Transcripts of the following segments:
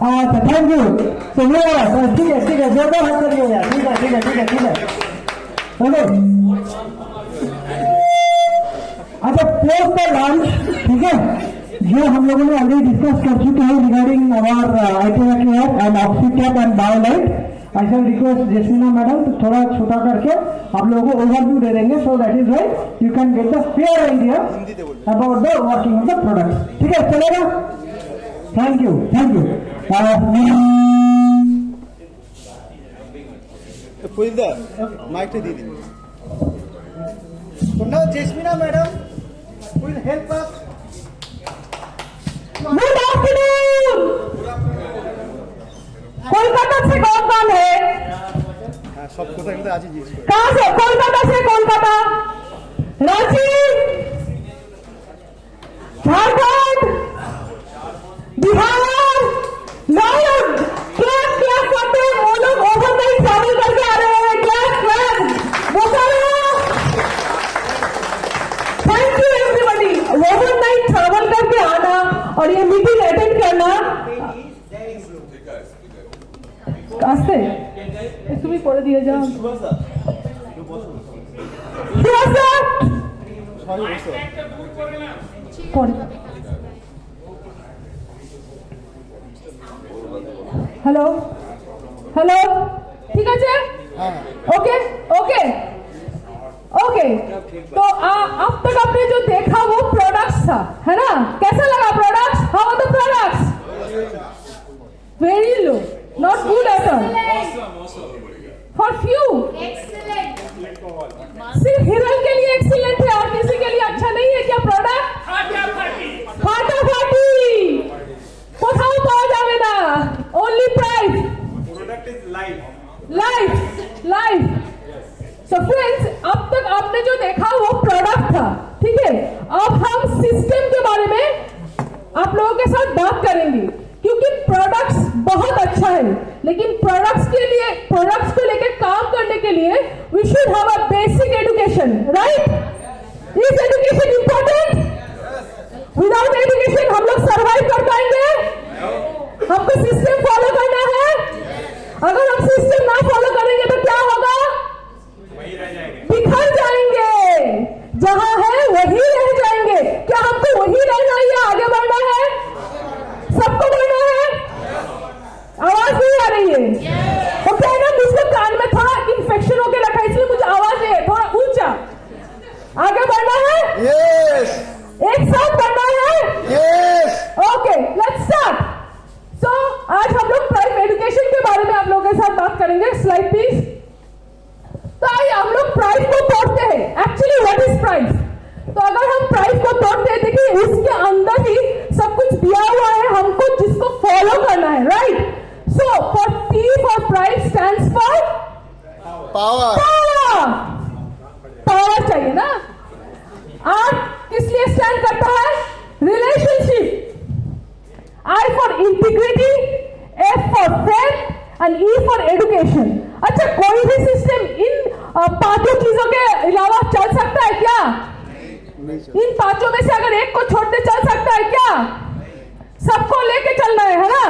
अच्छा, thank you. तो ये ठीक है, जोरदार हाथ करिए यार। ठीक है। ओके, अच्छा, प्लेस द लॉन्च। ठीक है, जो हम लोगों ने ऑलरेडी डिस्कस कर चुके हैं regarding our itinerary and outfit cap and biolite. I shall request Jasmina madam तो थोड़ा छोटा करके आप लोगों को ओवरव्यू दे देंगे, so that is why you can get the fair idea about the working of the product. ठीक है, चलेगा? Thank you. माइक दे दी। now Jasmina madam will help us. Good afternoon. Kolkata से कौन है? सब कोथा आज जी। कहाँ से? कोलकाता से। कोलकाता, रांची, झारखंड, बिहार, नालंदा। क्लास करते हैं वो लोग, ओवरनाइट ट्रैवल करके आ रहे हैं। Class Bokaro. Thank you everybody. Overnight travel करके आना और ये मीटिंग अटेंड करना। आस्ते তুমি পড়ে দিয়ে যাও। हेलो, ठीक है। ओके। तो अब तक आपने जो देखा वो प्रोडक्ट्स था, है ना? कैसा लगा products? How are the products? Very low, not good at all. For few सिर्फ हिरल के लिए एक्सीलेंट है और किसी के लिए अच्छा नहीं है क्या प्रोडक्ट? फाटाफाटी কোথাও পাওয়া যাবে না। Only price, product is life. So friends, अब तक आपने जो देखा वो प्रोडक्ट था, ठीक है? अब हम सिस्टम के बारे में आप लोगों के साथ बात करेंगे, क्योंकि प्रोडक्ट्स बहुत अच्छा है, लेकिन प्रोडक्ट्स को लेकर काम करने के लिए we should have a basic education, right? Is education important? Without education हम लोग सर्वाइव कर पाएंगे? हमको सिस्टम फॉलो करना है। अगर हम सिस्टम ना फॉलो करेंगे तो क्या होगा? बिखर जाएंगे, जहां है वही रह जाएंगे। क्या हमको वही रहना है या आगे बढ़ना है? सबको बढ़ना है? आवाज नहीं आ रही है। वो क्या है ना, मुझको कान में थोड़ा इन्फेक्शन होके रखा है, इसलिए मुझे आवाज है थोड़ा ऊंचा। आगे बढ़ना है? यस। एक साथ बढ़ना है? Yes. Okay, let's start. So आज हम लोग प्राइस एजुकेशन के बारे में आप लोगों के साथ बात करेंगे। Slide please. तो आइए हम लोग प्राइस को तोड़ते हैं। Actually what is price? तो अगर हम प्राइस को तोड़ते हैं, देखिए उसके अंदर ही सब कुछ दिया हुआ है हमको, जिसको फॉलो करना है, right? So for P for price stands for power. Power चाहिए ना। R किस लिए स्टैंड करता है? Relationship. I for integrity, F for faith and E for education. अच्छा, कोई भी सिस्टम इन पांचों चीजों के अलावा चल सकता है क्या? इन पांचों में से अगर एक को छोड़ते चल सकता है क्या? सबको लेके चलना है ना?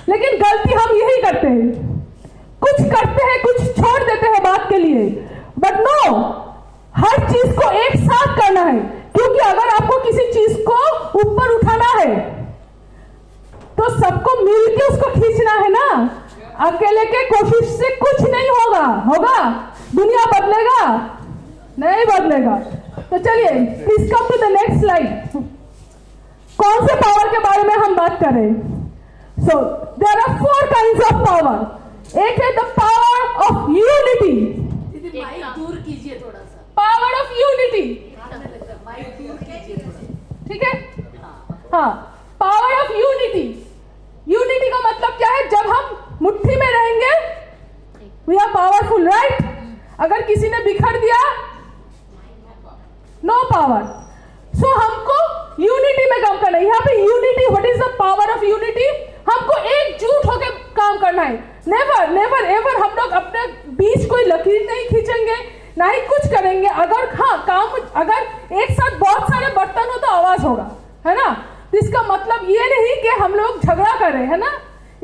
लेकिन गलती हम यही करते हैं, कुछ करते हैं, कुछ छोड़ देते हैं बात के लिए। बट नो, हर चीज को एक साथ करना है, क्योंकि अगर आपको किसी चीज को ऊपर उठाना है तो सबको मिलके उसको खींचना है ना। अकेले के कोशिश से कुछ नहीं होगा? दुनिया बदलेगा? नहीं बदलेगा। तो चलिए please come to the next slide. कौन से पावर के बारे में हम बात कर रहे हैं? So there are 4 kinds of power. एक है the power of unity. Mic दूर कीजिए थोड़ा सा। पावर ऑफ यूनिटी, माइक दूर कीजिए थोड़ा। ठीक है? हाँ, पावर ऑफ यूनिटी। यूनिटी का मतलब क्या है? जब हम मुट्ठी में रहेंगे वी आर पावरफुल, राइट? अगर किसी ने बिखर दिया, नो पावर। सो हमको यूनिटी में काम करना है। यहाँ पे unity, what is the power of unity? हमको एकजुट होकर काम करना है। नेवर एवर हम लोग अपने बीच कोई लकीर नहीं खींचेंगे, ना ही कुछ करेंगे। अगर काम अगर एक साथ बहुत सारे बर्तन हो तो आवाज होगा, है ना? तो इसका मतलब ये नहीं कि हम लोग झगड़ा कर रहे हैं ना,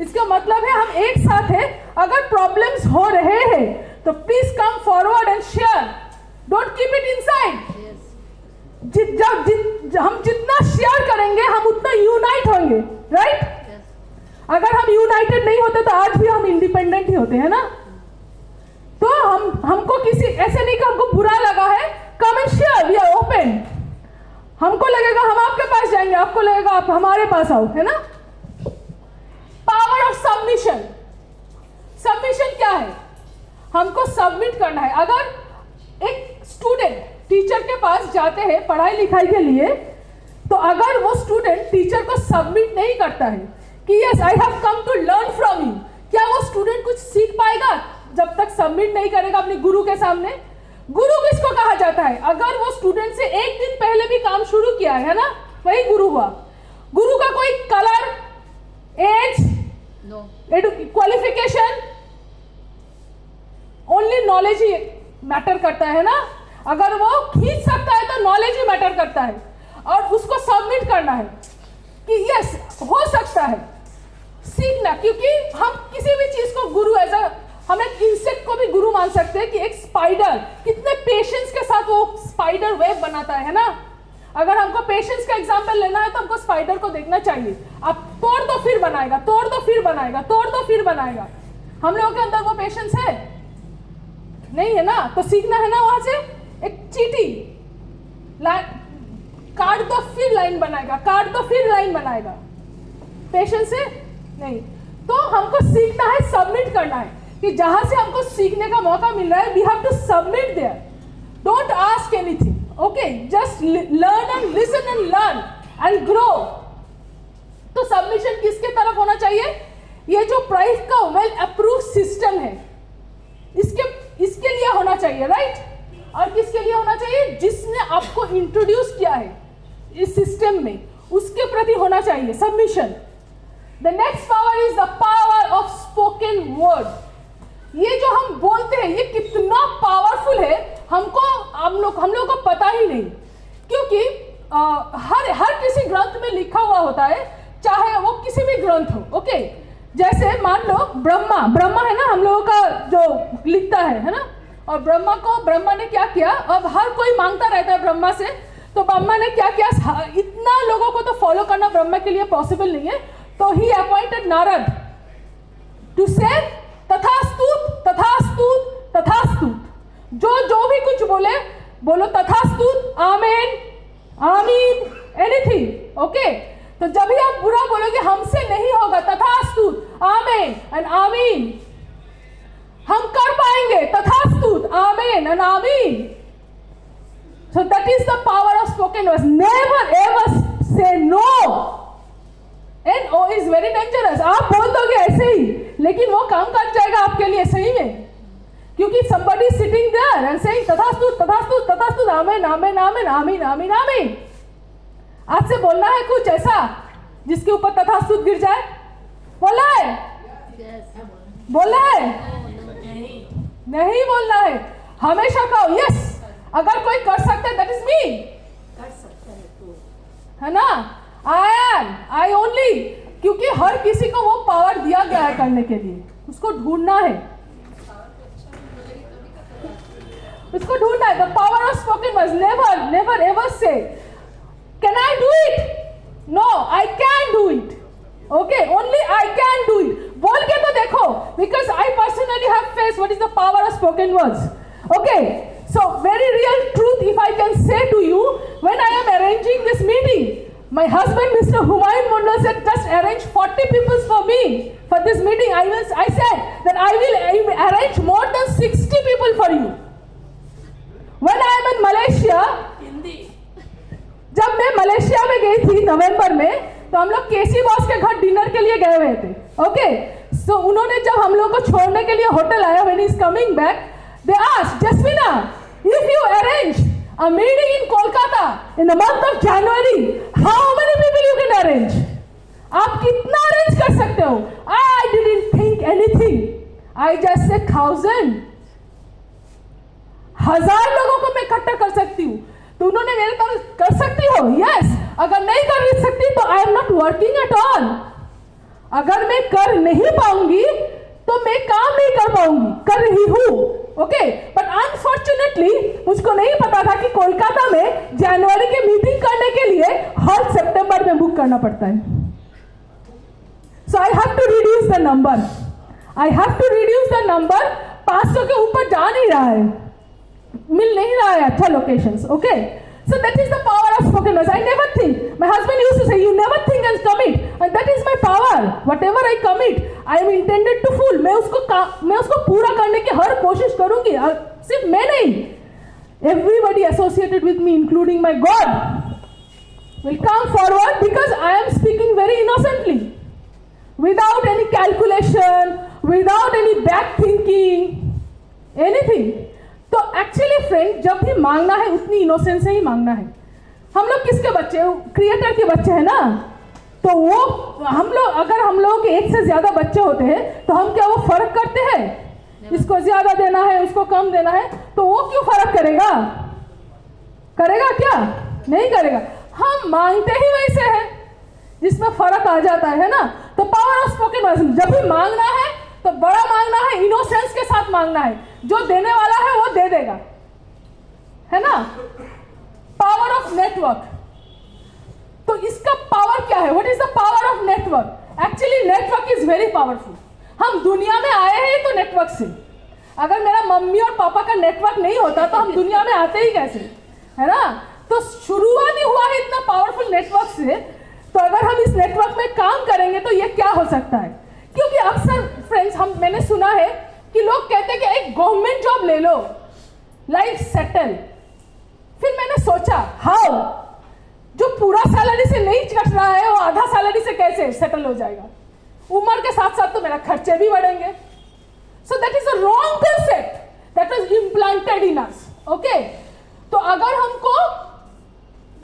इसका मतलब है हम एक साथ हैं। अगर प्रॉब्लम्स हो रहे हैं तो please come forward and share, don't keep it inside. हम जितना शेयर करेंगे हम उतना यूनाइट होंगे, राइट? अगर हम यूनाइटेड नहीं होते तो आज भी हम इंडिपेंडेंट ही होते हैं ना। तो हमको किसी ऐसे नहीं कि हमको बुरा लगा है, come and share, we are open. हमको लगेगा हम आपके पास जाएंगे, आपको लगेगा आप हमारे पास आओ, है ना। Power of submission. सबमिशन क्या है? हमको सबमिट करना है। अगर एक स्टूडेंट टीचर के पास जाते हैं पढ़ाई लिखाई के लिए, तो अगर वो स्टूडेंट टीचर को सबमिट नहीं करता है कि yes I have come to learn from you, क्या वो स्टूडेंट कुछ सीख पाएगा जब तक सबमिट नहीं करेगा अपने गुरु के सामने? गुरु किसको कहा जाता है? अगर वो स्टूडेंट से एक दिन पहले भी काम शुरू किया है ना, वही गुरु हुआ। गुरु का कोई colour, age, qualification, only knowledge ही मैटर करता है ना। अगर वो खींच सकता है तो नॉलेज ही मैटर करता है, और उसको सबमिट करना है कि यस हो सकता है सीखना। क्योंकि हम किसी भी चीज को गुरु हम एक इंसेक्ट को भी गुरु मान सकते हैं कि एक स्पाइडर कितने पेशेंस के साथ वो स्पाइडर वेब बनाता है ना। अगर हमको पेशेंस का एग्जांपल लेना है तो हमको स्पाइडर को देखना चाहिए। आप तोड़ दो फिर बनाएगा, तोड़ दो फिर बनाएगा, तोड़ दो फिर बनाएगा। हम लोगों के अंदर वो पेशेंस है नहीं है ना। तो सीखना है ना वहां से। एक चीटी काट दो फिर लाइन बनाएगा, काट दो फिर लाइन बनाएगा। पेशेंस है नहीं। तो हमको सीखना है, सबमिट करना है कि जहां से हमको सीखने का मौका मिल रहा है, we have to submit there. Don't ask anything, okay, just learn and listen and learn and grow. तो सबमिशन किसके तरफ होना चाहिए? ये जो प्राइस का वेल अप्रूव सिस्टम है इसके लिए होना चाहिए, राइट? और किसके लिए होना चाहिए? जिसने आपको इंट्रोड्यूस किया है इस सिस्टम में, उसके प्रति होना चाहिए submission. The next power is the power of spoken word. ये जो हम बोलते हैं ये कितना पावरफुल है हम लोग को पता ही नहीं। क्योंकि हर किसी ग्रंथ में लिखा हुआ होता है, चाहे वो किसी भी ग्रंथ हो, ओके। जैसे मान लो ब्रह्मा है ना, हम लोगों का जो लिखता है ना। और ब्रह्मा ने क्या किया? अब हर कोई मांगता रहता है ब्रह्मा से, तो ब्रह्मा ने क्या किया? इतना लोगों को तो फॉलो करना ब्रह्मा के लिए पॉसिबल नहीं है, तो ही अपॉइंटेड नारद टू से तथास्तुत तथास्तुत तथास्तुत। जो भी कुछ बोलो तथास्तुत, आमीन आमीन, एनीथिंग, ओके। तो जब भी आप बुरा बोलोगे हमसे नहीं होगा, तथास्तुत, आमीन एंड आमीन। हम कर पाएंगे, तथास्तुत, आमीन एंड आमीन। So that is the power of spoken words. Never ever say no. And no is very dangerous. आप बोल दोगे ऐसे ही, लेकिन वो काम कर जाएगा आपके लिए सही में। क्योंकि somebody is sitting there and saying तथास्तुत तथास्तुत तथास्तुत, आमीन आमीन आमीन आमीन आमीन आमीन। आज से बोलना है कुछ ऐसा जिसके ऊपर तथास्तुत गिर जाए। बोला है? बोला है? नहीं बोलना है। हमेशा कहो यस। अगर कोई कर सकता है दैट इज मी, कर सकता है तो, है ना। आई ओनली, क्योंकि हर किसी को वो पावर दिया गया है करने के लिए, उसको ढूंढना है, उसको ढूंढना है। The power of spoken words. Never ever say can I do it? No, I can do it, okay, only I can do it. बोल के तो देखो, because I personally have face what is the power of spoken words, okay. So very real truth if I can say to you, when I am arranging this meeting, my husband Mr. Humayun Mondal said just arrange 40 people for me for this meeting. I said that I will arrange more than 60 people for you. When I am in Malaysia, Hindi, जब मैं Malaysia में गई थी नवंबर में, तो हम लोग केसी boss के घर डिनर के लिए गए हुए थे, ओके। सो उन्होंने जब हम लोग को छोड़ने के लिए होटल आया, when he is coming back, they asked Jasmina, if you arrange a meeting in Kolkata in the month of January, how many people you can arrange? आप कितना अरेंज कर सकते हो? I didn't think anything. I just said 1000. 1000 लोगों को मैं इकट्ठा कर सकती हूँ। तो उन्होंने मेरे पर कर सकती हो? Yes. अगर नहीं कर सकती तो आई am not working at all. अगर मैं कर नहीं पाऊंगी तो मैं काम नहीं कर पाऊंगी, कर रही हूं, ओके। बट अनफॉर्चुनेटली मुझको नहीं पता था कि कोलकाता में जनवरी की मीटिंग करने के लिए हर सितंबर में बुक करना पड़ता है। So I have to reduce the number, 500 के ऊपर जा नहीं रहा है, मिल नहीं रहा है अच्छा locations, okay. So that is the power of spoken words. I never think. My husband used to say, "You never think and commit," and that is my power. Whatever I commit, I am intended to full. मैं उसको पूरा करने की हर कोशिश करूंगी। सिर्फ मैं नहीं, everybody associated with me, including my God, will come forward because I am speaking very innocently, without any calculation, without any back thinking, anything. तो एक्चुअली फ्रेंड, जब भी मांगना है उतनी इनोसेंस से ही मांगना है। हम लोग किसके बच्चे, क्रिएटर के बच्चे हैं ना। तो वो अगर हम लोग एक से ज्यादा बच्चे होते हैं तो हम क्या वो फर्क करते हैं, इसको ज्यादा देना है उसको कम देना है, तो वो क्यों फर्क करेगा क्या? नहीं करेगा। हम मांगते ही वैसे हैं जिसमें फर्क आ जाता है ना। तो पावर ऑफ स्पोकन वर्ड्स, जब भी मांगना है तो बड़ा मांगना है, इनोसेंस के साथ मांगना है, जो देने वाला है वो दे देगा, है ना। पावर ऑफ नेटवर्क, तो इसका पावर क्या है? What is the power of network? Actually network is very powerful. हम दुनिया में आए हैं तो नेटवर्क से। अगर मेरा मम्मी और पापा का नेटवर्क नहीं होता तो हम दुनिया में आते ही कैसे, है ना। तो शुरुआत ही हुआ है इतना पावरफुल नेटवर्क से। तो अगर हम इस नेटवर्क में काम करेंगे तो ये क्या हो सकता है? क्योंकि अक्सर फ्रेंड्स मैंने सुना है कि लोग कहते हैं कि एक गवर्नमेंट जॉब ले लो, लाइफ सेटल। फिर मैंने सोचा हाउ, जो पूरा सैलरी से नहीं कट रहा है वो आधा सैलरी से कैसे सेटल हो जाएगा? उम्र के साथ साथ तो मेरा खर्चे भी बढ़ेंगे। सो that is a wrong concept that was implanted in us, okay. तो अगर हमको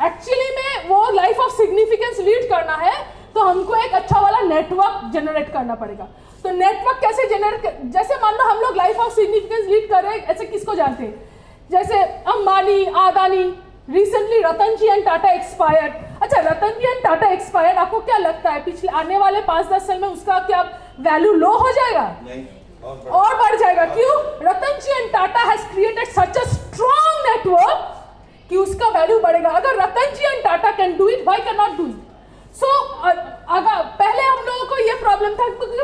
एक्चुअली में वो लाइफ ऑफ सिग्निफिकेंस लीड करना है तो हमको एक अच्छा वाला नेटवर्क जनरेट करना पड़ेगा। तो नेटवर्क कैसे जनरेट, जैसे मान लो हम लोग लाइफ ऑफ सिग्निफिकेंस लीड कर रहे हैं, ऐसे किसको जानते हैं? जैसे Ambani, Adani, recently Ratan ji and Tata expired. अच्छा, रतन जी एंड टाटा एक्सपायर्ड, आपको क्या लगता है पिछले आने वाले 5-10 साल में उसका क्या वैल्यू लो हो जाएगा? नहीं, और बढ़ जाएगा। क्यों? Ratan ji and Tata has created such a strong network कि उसका वैल्यू बढ़ेगा। अगर Ratan ji and Tata can do it, why can not do it? So अगर पहले हम लोगों को ये प्रॉब्लम था क्योंकि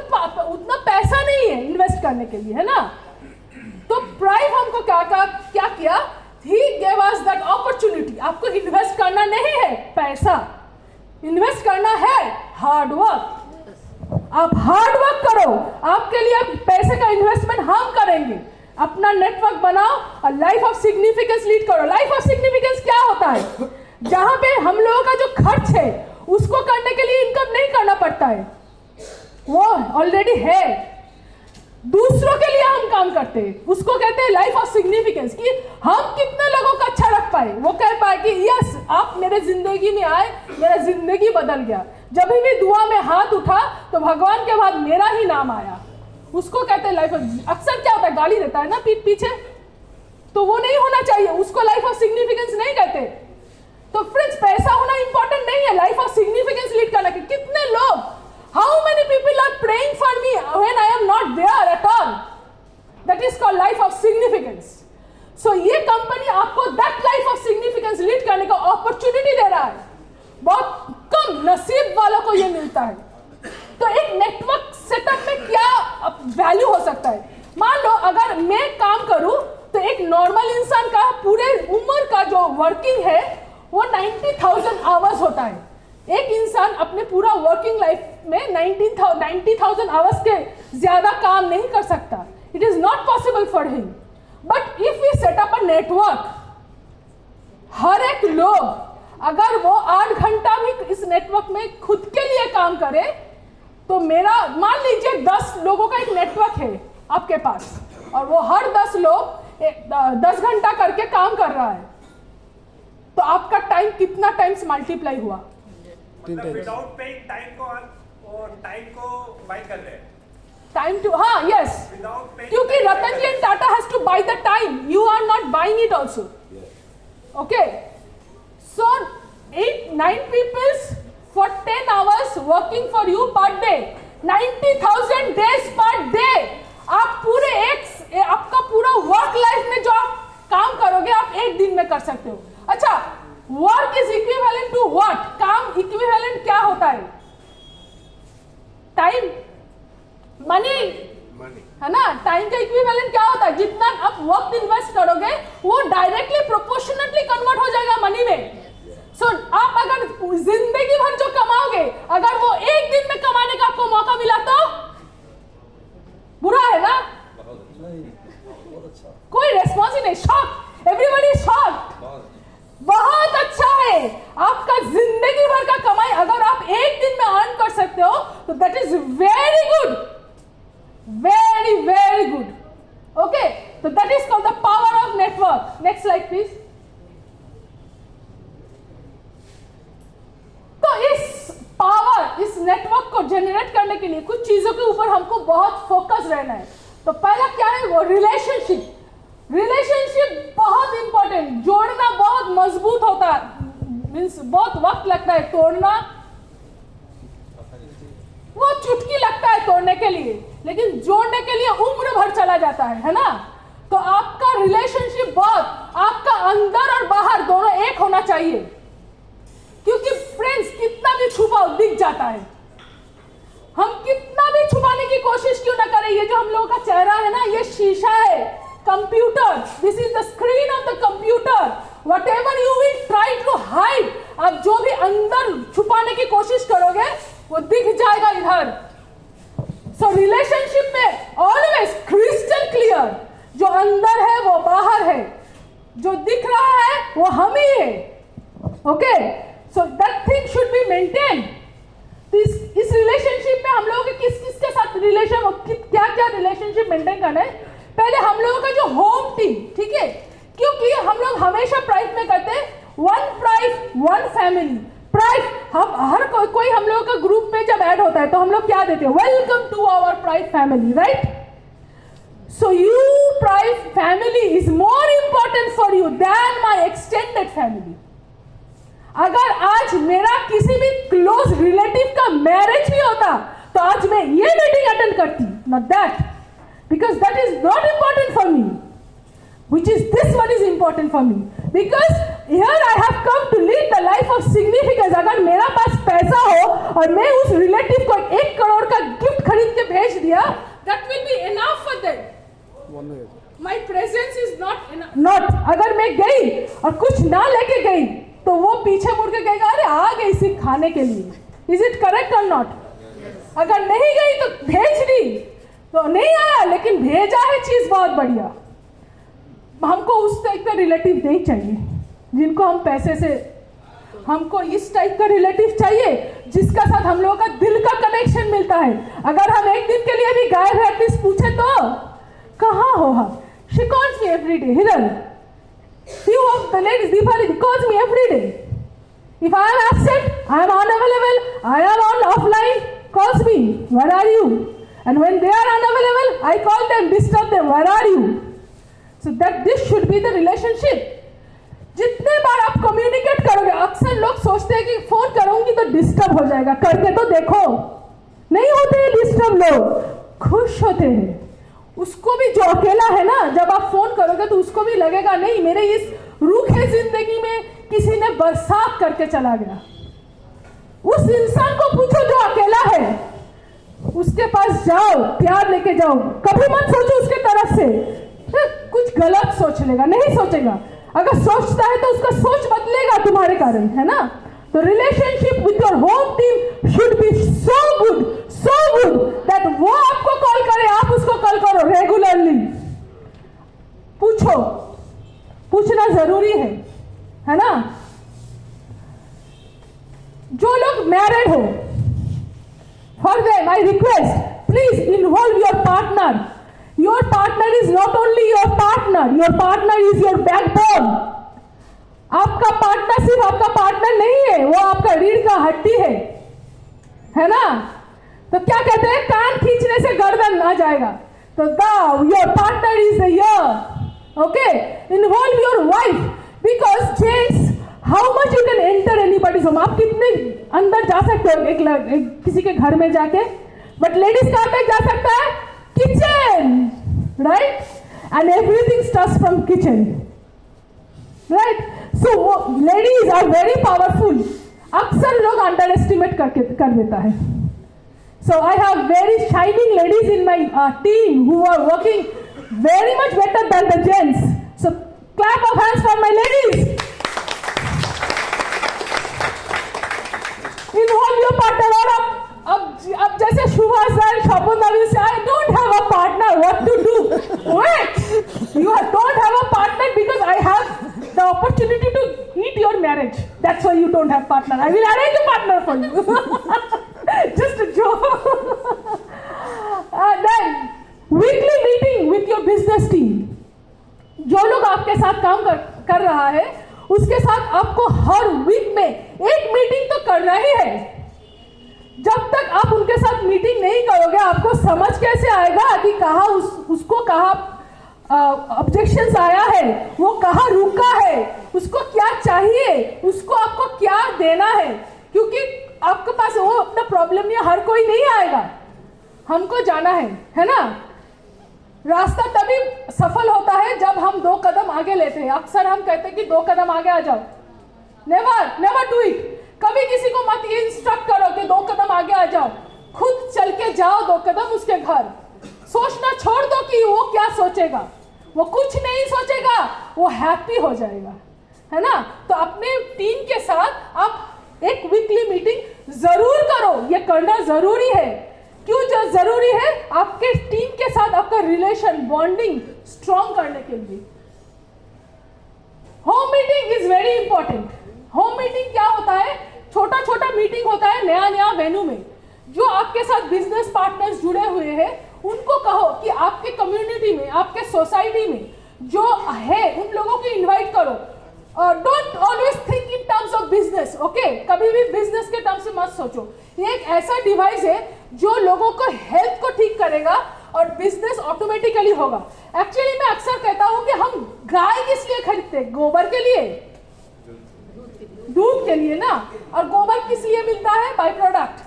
उतना पैसा नहीं है इन्वेस्ट करने के लिए, है ना। तो प्राइव हमको क्या किया? He gave us that opportunity। आपको इन्वेस्ट करना नहीं है पैसा, इन्वेस्ट करना है हार्ड वर्क। आप हार्ड वर्क करो, आपके लिए पैसे का इन्वेस्टमेंट हम करेंगे। अपना नेटवर्क बनाओ और लाइफ ऑफ सिग्निफिकेंस लीड करो। लाइफ ऑफ सिग्निफिकेंस क्या होता है? जहां पे हम लोगों का जो खर्च है उसको करने के लिए इनकम नहीं करना पड़ता है, वो ऑलरेडी है। दूसरों के लिए हम काम करते हैं, उसको कहते हैं लाइफ ऑफ सिग्निफिकेंस। कि हम कितने लोगों का अच्छा रख पाए, वो कह पाए कि यस आप मेरे जिंदगी में आए, मेरा जिंदगी बदल गया। जब भी दुआ में हाथ उठा तो भगवान के बाद मेरा ही नाम आया, उसको कहते हैं लाइफ ऑफ। अक्सर क्या होता है, गाली देता है ना पीठ पीछे, तो वो नहीं होना चाहिए, उसको लाइफ ऑफ सिग्निफिकेंस नहीं कहते। तो फ्रेंड्स, पैसा होना इंपॉर्टेंट नहीं है, लाइफ ऑफ सिग्निफिकेंस लीड करना। कितने लोग, how many people are praying for me when I am not there at all? That is called life of significance. So ये कंपनी आपको that life of significance lead करने का opportunity दे रहा है। बहुत कम नसीब वालों को ये मिलता है। तो एक नेटवर्क सेटअप में क्या वैल्यू हो सकता है? मान लो अगर मैं काम करूं तो एक नॉर्मल इंसान का पूरे उम्र का जो वर्किंग है वो 90,000 आवर्स होता है। एक इंसान अपने पूरा वर्किंग लाइफ में 90,000 आवर्स के ज्यादा काम नहीं कर सकता। It is not possible for him. But if we set up a network, हर एक लोग अगर वो 8 घंटा भी इस नेटवर्क में खुद के लिए काम करे तो मेरा, मान लीजिए 10 लोगों का एक नेटवर्क है आपके पास और वो हर 10 लोग 10 घंटा करके काम कर रहा है, तो आपका टाइम कितना टाइम्स मल्टीप्लाई हुआ? विदाउट पेइंग टाइम को बाय कर रहे हैं। टाइम टू, हाँ यस, क्योंकि Ratan ji and Tata has to buy the time, you are not buying it also, okay. So 9 people for 10 hours working for you per day. 90,000 days per day. आप पूरे आपका पूरा वर्क लाइफ में जो आप काम करोगे आप एक दिन में कर सकते हो. अच्छा, work is equivalent to what? काम इक्विवेलेंट क्या होता है? टाइम, मनी, है ना? टाइम का इक्विवेलेंट क्या होता है? जितना आप वक्त इन्वेस्ट करोगे वो डायरेक्टली प्रोपोर्शनेटली कन्वर्ट हो जाएगा मनी में. सो आप अगर जिंदगी भर जो कमाओगे, अगर वो एक दिन में कमाने का आपको मौका मिला तो बुरा है ना? कोई रेस्पॉन्स ही नहीं. Shock, everybody shock. बहुत अच्छा है. आपका जिंदगी भर का कमाई अगर आप एक दिन में अर्न कर सकते हो तो that is very good, very very good. Okay, तो that is called the power of network. Next slide please. तो इस पावर, इस नेटवर्क को जनरेट करने के लिए कुछ चीजों के ऊपर हमको बहुत फोकस रहना है. तो पहला क्या है? वो रिलेशनशिप. रिलेशनशिप बहुत इंपॉर्टेंट. जोड़ना बहुत मजबूत होता है, मीन्स बहुत वक्त लगता है तोड़ना. वो चुटकी लगता है तोड़ने के लिए, लेकिन जोड़ने के लिए उम्र भर चला जाता है ना? तो आपका रिलेशनशिप बहुत, आपका अंदर और बाहर दोनों एक होना चाहिए. क्योंकि फ्रेंड्स, कितना भी छुपाओ दिख जाता है. हम कितना भी छुपाने की कोशिश क्यों ना करें, ये जो हम लोगों का चेहरा है ना, ये शीशा है. Computer, this is the screen of the computer. Whatever you will try to hide, आप जो भी अंदर छुपाने की कोशिश करोगे वो दिख जाएगा इधर. सो रिलेशनशिप में ऑलवेज क्रिस्टल क्लियर, जो अंदर है वो बाहर है, जो दिख रहा है वो हम ही है. Okay, so that thing should be maintain. तो इस रिलेशनशिप में हम लोगों के किस किस के साथ रिलेशन, क्या क्या रिलेशनशिप मेंटेन करना है? पहले हम लोगों का जो होम टीम, ठीक है, क्योंकि हम लोग हमेशा प्राइड में करते हैं one pride one family. Pride, हम हर कोई हम लोगों का ग्रुप में जब ऐड होता है तो हम लोग क्या देते हैं? Welcome to our pride family, right? So you pride family is more important for you than my extended family. अगर आज मेरा किसी भी क्लोज रिलेटिव का मैरिज भी होता तो आज मैं ये मीटिंग अटेंड करती, not that, because that is not important for me, which is this one is important for me, because here I have come to lead the life of significance. अगर मेरा पास पैसा हो और मैं उस रिलेटिव को 1 करोड़ का गिफ्ट खरीद के भेज दिया, that will be enough for them. My presence is not. अगर मैं गई और कुछ ना लेके गई तो वो पीछे मुड़ के कहेगा अरे आ गई सिर्फ खाने के लिए. इज इट करेक्ट और नॉट? अगर नहीं गई तो भेज दी, तो नहीं आया लेकिन भेजा है चीज बहुत बढ़िया. हमको उस टाइप का रिलेटिव नहीं चाहिए जिनको हम पैसे से, हमको इस टाइप का रिलेटिव चाहिए जिसका साथ हम लोगों का दिल का कनेक्शन मिलता है. अगर हम एक दिन के लिए भी गायब है एटलीस्ट पूछे तो कहाँ हो हम? She calls me every day. Hiral, few of the ladies, Deepali calls me every day. If I am absent, I am unavailable, I am on offline, calls me, where are you? And when they are unavailable, I call them, disturb them, where are you? So that this should be the relationship. जितने बार आप communicate करोगे, अक्सर लोग सोचते हैं कि phone करूंगी तो डिस्टर्ब हो जाएगा, करके तो देखो. नहीं होते हैं डिस्टर्ब, लोग खुश होते हैं. उसको भी जो अकेला है ना, जब आप फोन करोगे तो उसको भी लगेगा नहीं मेरे इस रूखे जिंदगी में किसी ने बरसात करके चला गया. उस इंसान को पूछो जो अकेला है, उसके पास जाओ, प्यार लेके जाओ. कभी मत सोचो उसके तरफ से कुछ गलत सोच लेगा, नहीं सोचेगा. अगर सोचता है तो उसका सोच बदलेगा तुम्हारे कारण, है ना? तो relationship with your home team should be so good that वो आपको कॉल करे, आप उसको कॉल करो रेगुलरली. पूछना जरूरी है ना? जो लोग मैरिड हो, for them I request, please involve your partner. Your partner is not only your partner is your backbone. आपका पार्टनर सिर्फ आपका पार्टनर नहीं है, वो आपका रीढ़ का हड्डी है ना? तो क्या कहते हैं, कान खींचने से गर्दन आ जाएगा. तो your partner is the ear. Okay, involve your wife because James how much you can enter anybody's home, आप कितने अंदर जा सकते हो एक किसी के घर में जाके, बट लेडीज कहाँ तक जा सकता है? Kitchen, right? And everything starts from kitchen, right? So ladies are very powerful, अक्सर लोग अंडर एस्टिमेट कर देता है. So I have very shining ladies in my team who are working very much better than the gents. So clap of hands for my ladies. Involve your partner. और अब जैसे शुभा sir, शोभन नवीन से, I don't have a partner. What to do? Wait, you don't have a partner because I have the opportunity to eat your marriage. That's why you don't have partner. I will arrange a partner for you. Just a joke. Then weekly meeting with your business team. जो लोग आपके साथ काम कर रहा है उसके साथ आपको हर वीक में एक मीटिंग तो करना ही है. जब तक आप उनके साथ मीटिंग नहीं करोगे आपको समझ कैसे आएगा कि कहाँ उसको कहाँ ऑब्जेक्शंस आया है, वो कहाँ रुका है, उसको क्या चाहिए, उसको आपको क्या देना है. क्योंकि आपके पास वो अपना प्रॉब्लम नहीं, हर कोई नहीं आएगा, हमको जाना है ना. रास्ता तभी सफल होता है जब हम 2 कदम आगे लेते हैं. अक्सर हम कहते हैं कि 2 कदम आगे आ जाओ. Never do it. कभी किसी को मत ये इंस्ट्रक्ट करो कि 2 कदम आगे आ जाओ. खुद चल के जाओ 2 कदम उसके घर. सोचना छोड़ दो कि वो क्या सोचेगा, वो कुछ नहीं सोचेगा, वो हैप्पी हो जाएगा, है ना. तो अपने टीम के साथ आप एक वीकली मीटिंग जरूर करो. ये करना जरूरी है. क्यों जो जरूरी है? आपके टीम के साथ आपका रिलेशन बॉन्डिंग स्ट्रॉन्ग करने के लिए. Home meeting is very important. Home meeting क्या होता है? छोटा छोटा मीटिंग होता है नया वेन्यू में. जो आपके साथ बिजनेस पार्टनर्स जुड़े हुए हैं उनको कहो कि आपके कम्युनिटी में, आपके सोसाइटी में जो है उन लोगों को इन्वाइट करो. Don't always think in terms of business. Okay, कभी भी बिजनेस के टर्म्स में मत सोचो. ये एक ऐसा डिवाइस है जो लोगों को हेल्थ को ठीक करेगा और बिजनेस ऑटोमेटिकली होगा. एक्चुअली मैं अक्सर कहता हूं कि हम गाय किस लिए खरीदते हैं? गोबर के लिए, दूध के लिए ना. और गोबर किस लिए मिलता है? By product.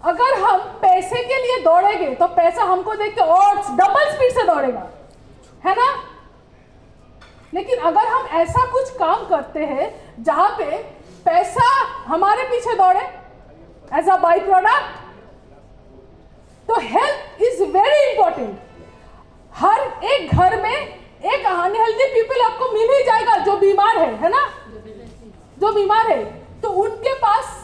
अगर हम पैसे के लिए दौड़ेंगे तो पैसा हमको देख के और डबल स्पीड से दौड़ेगा, है ना. लेकिन अगर हम ऐसा कुछ काम करते हैं जहां पे पैसा हमारे पीछे दौड़े एज अ बाय प्रोडक्ट, तो हेल्थ इज वेरी इंपॉर्टेंट. हर एक घर में एक अनहेल्दी पीपल आपको मिल ही जाएगा जो बीमार है ना. जो बीमार है तो उनके पास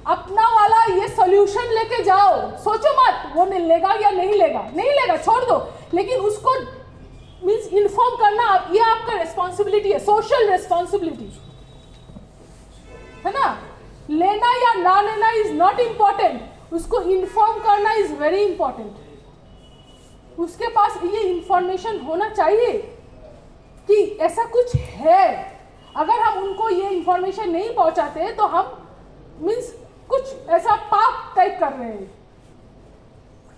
अपना वाला ये सॉल्यूशन लेके जाओ. सोचो मत वो लेगा या नहीं लेगा, छोड़ दो. लेकिन उसको मीन्स इन्फॉर्म करना ये आपका रिस्पॉन्सिबिलिटी है, सोशल रिस्पॉन्सिबिलिटी, है ना. लेना या ना लेना इज नॉट इम्पॉर्टेंट, उसको इन्फॉर्म करना इज वेरी इंपॉर्टेंट. उसके पास ये इंफॉर्मेशन होना चाहिए कि ऐसा कुछ है. अगर हम उनको ये इंफॉर्मेशन नहीं पहुंचाते तो हम मीन्स कुछ ऐसा पाप टाइप कर रहे हैं.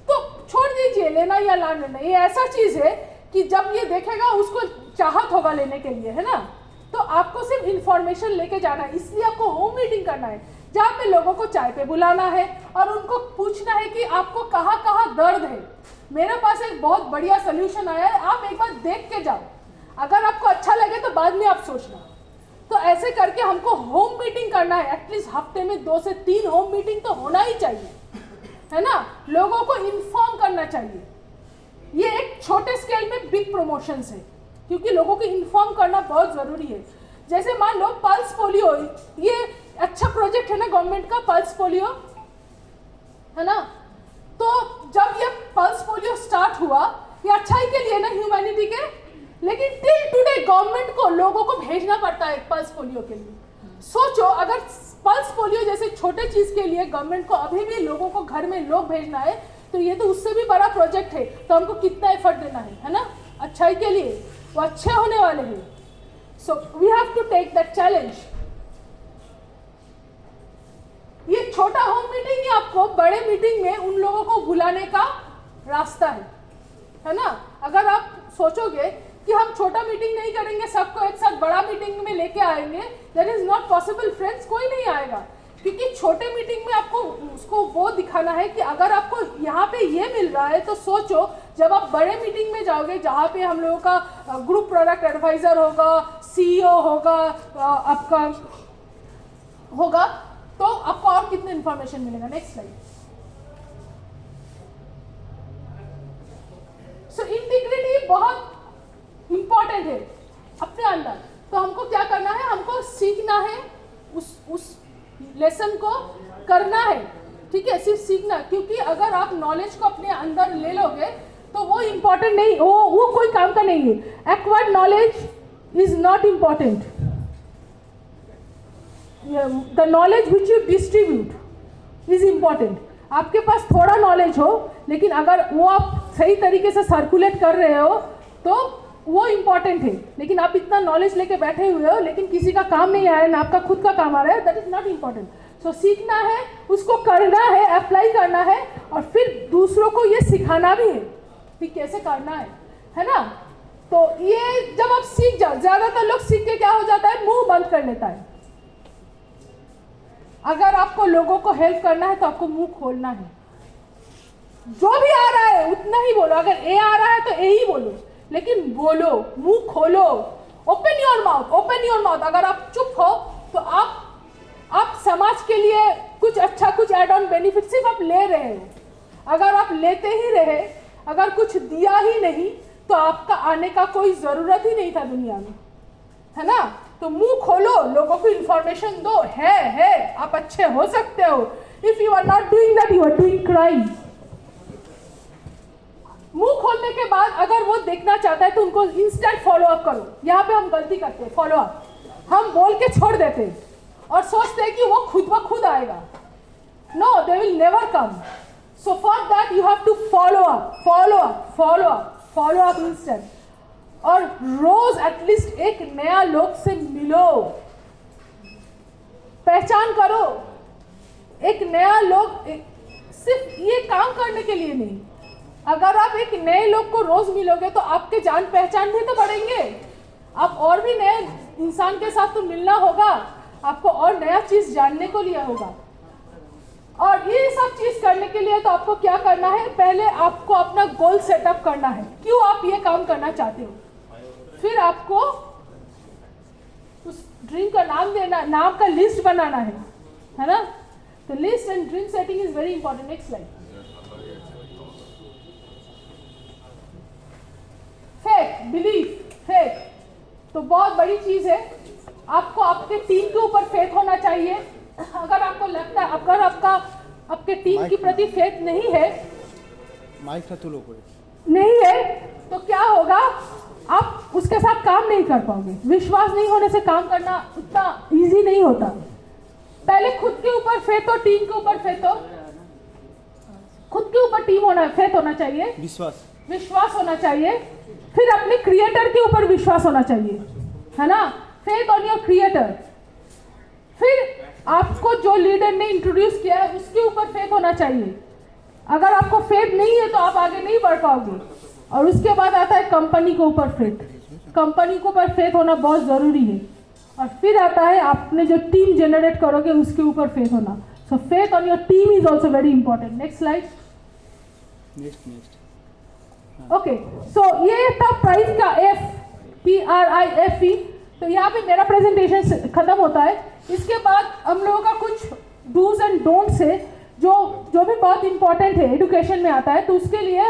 तो छोड़ दीजिए लेना या ना लेना. ये ऐसा चीज है कि जब ये देखेगा उसको चाहत होगा लेने के लिए, है ना. तो आपको सिर्फ इंफॉर्मेशन लेके जाना है. इसलिए आपको होम मीटिंग करना है जहाँ पे लोगों को चाय पे बुलाना है और उनको पूछना है कि आपको कहाँ कहाँ दर्द है. मेरे पास एक बहुत बढ़िया सोल्यूशन आया है, आप एक बार देख के जाओ. अगर आपको अच्छा लगे तो बाद में आप सोचना. तो ऐसे करके हमको होम मीटिंग करना है. एटलीस्ट हफ्ते में 2 से 3 होम मीटिंग तो होना ही चाहिए, है ना. लोगों को इन्फॉर्म करना चाहिए. ये एक छोटे स्केल में बिग प्रमोशंस है क्योंकि लोगों को इन्फॉर्म करना बहुत जरूरी है. जैसे मान लो पल्स पोलियो, ये अच्छा प्रोजेक्ट है ना गवर्नमेंट का, पल्स पोलियो, है ना. तो जब ये पल्स पोलियो स्टार्ट हुआ ये अच्छाई के लिए ना, ह्यूमैनिटी के. लेकिन टिल टुडे गवर्नमेंट को लोगों को भेजना पड़ता है पल्स पोलियो के लिए. सोचो अगर पल्स पोलियो जैसे छोटे चीज के लिए गवर्नमेंट को अभी भी लोगों को घर में लोग भेजना है तो ये तो उससे भी बड़ा प्रोजेक्ट है. तो हमको कितना एफर्ट देना है ना, अच्छाई के लिए. वो अच्छे होने वाले हैं. So we have to take that challenge. ये छोटा होम मीटिंग ही आपको बड़े मीटिंग में उन लोगों को बुलाने का रास्ता है ना. अगर आप सोचोगे कि हम छोटा मीटिंग नहीं करेंगे, सबको एक साथ बड़ा मीटिंग में लेके आएंगे, that is not possible friends, कोई नहीं आएगा। क्योंकि छोटे मीटिंग में आपको उसको वो दिखाना है कि अगर आपको यहाँ पे ये मिल रहा है तो सोचो जब आप बड़े मीटिंग में जाओगे जहाँ पे हम लोगों का ग्रुप प्रोडक्ट एडवाइजर होगा, सीईओ होगा, आपका होगा, तो आपको और कितने इंफॉर्मेशन मिलेगा। Next slide. सो इंटीग्रिटी बहुत इंपॉर्टेंट है अपने अंदर। तो हमको क्या करना है, हमको सीखना है, उस लेसन को करना है, ठीक है, सिर्फ सीखना। क्योंकि अगर आप नॉलेज को अपने अंदर ले लोगे तो वो इंपॉर्टेंट नहीं, वो कोई काम का नहीं है। Acquired knowledge is not important, the knowledge which you distribute is important. आपके पास थोड़ा नॉलेज हो लेकिन अगर वो आप सही तरीके से सर्कुलेट कर रहे हो तो वो इंपॉर्टेंट है। लेकिन आप इतना नॉलेज लेके बैठे हुए हो लेकिन किसी का काम नहीं आ रहा है, ना आपका खुद का काम आ रहा है, दैट इज नॉट इंपॉर्टेंट। सो सीखना है, उसको करना है, अप्लाई करना है और फिर दूसरों को ये सिखाना भी है कि कैसे करना है ना। तो ये जब आप सीख जाओ, ज्यादातर लोग सीख के क्या हो जाता है, मुंह बंद कर लेता है। अगर आपको लोगों को हेल्प करना है तो आपको मुंह खोलना है, जो भी आ रहा है उतना ही बोलो। अगर ए आ रहा है तो ए ही बोलो, लेकिन बोलो, मुंह खोलो, open your mouth, open your mouth. अगर आप चुप हो तो आप समाज के लिए कुछ अच्छा, कुछ एड ऑन बेनिफिट सिर्फ आप ले रहे हो। अगर आप लेते ही रहे, अगर कुछ दिया ही नहीं तो आपका आने का कोई जरूरत ही नहीं था दुनिया में, है ना। तो मुंह खोलो, लोगों को इंफॉर्मेशन दो, है आप अच्छे हो सकते हो। If you are not doing that, you are doing crime. मुंह खोलने के बाद अगर वो देखना चाहता है तो उनको इंस्टेंट फॉलो अप करो। यहाँ पे हम गलती करते हैं, फॉलो अप हम बोल के छोड़ देते हैं और सोचते हैं कि वो खुद ब खुद आएगा। No, they will never come. So for that you have to follow up, follow up, follow up, follow up instant. और रोज एटलीस्ट एक नया लोग से मिलो, पहचान करो। एक नया लोग सिर्फ ये काम करने के लिए नहीं, अगर आप एक नए लोग को रोज मिलोगे तो आपके जान पहचान भी तो बढ़ेंगे। आप और भी नए इंसान के साथ तो मिलना होगा, आपको और नया चीज जानने को लिया होगा। और ये सब चीज करने के लिए तो आपको क्या करना है, पहले आपको अपना गोल सेटअप करना है, क्यों आप ये काम करना चाहते हो। फिर आपको उस ड्रीम का नाम देना, नाम का लिस्ट बनाना है ना। तो list and dream setting is very important. Next slide. Faith, belief, faith तो बहुत बड़ी चीज है। आपको आपके टीम के ऊपर फेथ होना चाहिए। अगर आपको लगता है, अगर आपके टीम के प्रति फेथ नहीं है, नहीं है तो क्या होगा, आप उसके साथ काम नहीं कर पाओगे। विश्वास नहीं होने से काम करना उतना इजी नहीं होता। पहले खुद के ऊपर फेथ हो, टीम के ऊपर फेथ हो। खुद के ऊपर फेथ होना चाहिए, विश्वास होना चाहिए। फिर अपने क्रिएटर के ऊपर विश्वास होना चाहिए, है ना। Faith on your creator. फिर आपको जो लीडर ने इंट्रोड्यूस किया है उसके ऊपर फेथ होना चाहिए। अगर आपको फेथ नहीं है तो आप आगे नहीं बढ़ पाओगे। और उसके बाद आता है कंपनी के ऊपर फेथ। कंपनी के ऊपर फेथ होना बहुत जरूरी है। और फिर आता है आपने जो टीम जनरेट करोगे उसके ऊपर फेथ होना। So faith on your team is also very important. Next slide. Okay, so ये था प्राइस का F, PRIFE। तो यहाँ पे मेरा प्रेजेंटेशन खत्म होता है। इसके बाद हम लोगों का कुछ डूज एंड डोंट्स है जो भी बहुत इंपॉर्टेंट है, एजुकेशन में आता है। तो उसके लिए